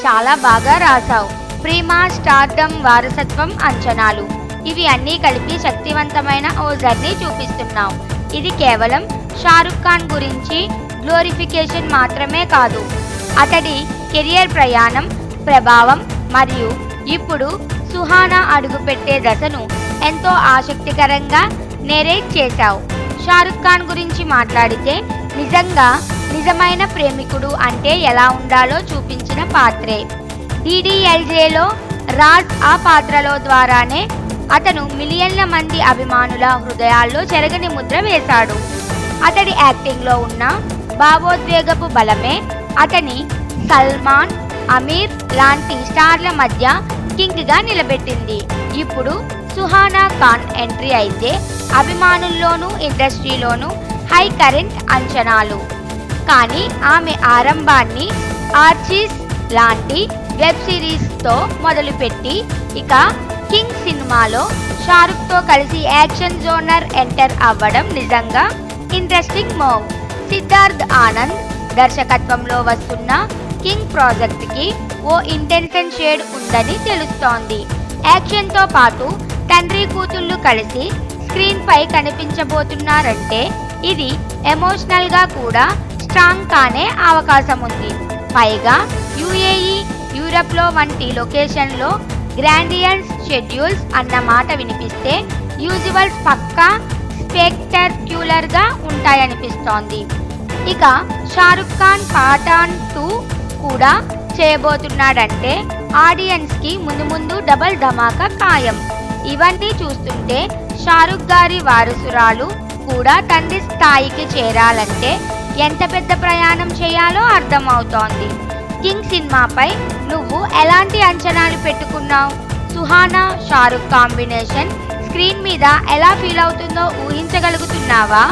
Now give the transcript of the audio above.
చాలా బాగా రాశావు. ప్రేమ, స్టార్డమ్, వారసత్వం, అంచనాలు ఇవి అన్నీ కలిపి శక్తివంతమైన ఓ జర్నీ చూపిస్తున్నావు. ఇది కేవలం షారుఖ్ ఖాన్ గురించి గ్లోరిఫికేషన్ మాత్రమే కాదు, అతడి కెరియర్ ప్రయాణం, ప్రభావం మరియు ఇప్పుడు సుహానా అడుగుపెట్టే దశను ఎంతో ఆసక్తికరంగా నేరేట్ చేశావు. షారుఖ్ ఖాన్ గురించి మాట్లాడితే నిజమైన ప్రేమికుడు అంటే ఎలా ఉండాలో చూపించిన పాత్రే. DDLJలో రాజ్ ఆ పాత్రలో ద్వారానే అతను మిలియన్ల మంది అభిమానుల హృదయాల్లో చెరగని ముద్ర వేశాడు. అతడి యాక్టింగ్లో ఉన్న భావోద్వేగపు బలమే అతని సల్మాన్, అమీర్ లాంటి స్టార్ల మధ్య కింగ్గా నిలబెట్టింది. ఇప్పుడు సుహానా ఖాన్ ఎంట్రీ అయితే అభిమానుల్లోనూ ఇండస్ట్రీలోనూ హై కరెంట్ అంచనాలు. కానీ ఆమె ఆరంభాన్ని ఆర్చీస్ లాంటి వెబ్ సిరీస్తో మొదలుపెట్టి ఇక కింగ్ సినిమాలో షారుఖ్తో కలిసి యాక్షన్ జోనర్ ఎంటర్ అవ్వడం నిజంగా ఇంట్రెస్టింగ్ మూవ్. సిద్ధార్థ్ ఆనంద్ దర్శకత్వంలో వస్తున్న కింగ్ ప్రాజెక్ట్కి ఓ ఇంటెన్షన్ షేడ్ ఉందని తెలుస్తోంది. యాక్షన్తో పాటు తండ్రి కూతుళ్ళు కలిసి స్క్రీన్ పై కనిపించబోతున్నారంటే ఇది ఎమోషనల్గా కూడా స్ట్రాంగ్ కానే అవకాశం ఉంది. పైగా UAE, యూరప్లో వంటి లొకేషన్లో గ్రాండియన్స్ షెడ్యూల్స్ అన్న మాట వినిపిస్తే యూజువల్స్ పక్కా స్పెక్టాక్యులర్గా ఉంటాయనిపిస్తోంది. ఇక షారుఖ్ ఖాన్ పఠాన్ 2 కూడా చేయబోతున్నాడంటే ఆడియన్స్కి ముందు డబల్ ధమాకా ఖాయం. ఇవన్నీ చూస్తుంటే షారుఖ్ గారి వారసురాలు కూడా తండ్రి స్థాయికి చేరాలంటే ఎంత పెద్ద ప్రయాణం చేయాలో అర్థమవుతోంది. కింగ్ సినిమాపై నువ్వు ఎలాంటి అంచనాలు పెట్టుకున్నావు? సుహానా, షారుఖ్ కాంబినేషన్ స్క్రీన్ మీద ఎలా ఫీల్ అవుతుందో ఊహించగలుగుతున్నావా?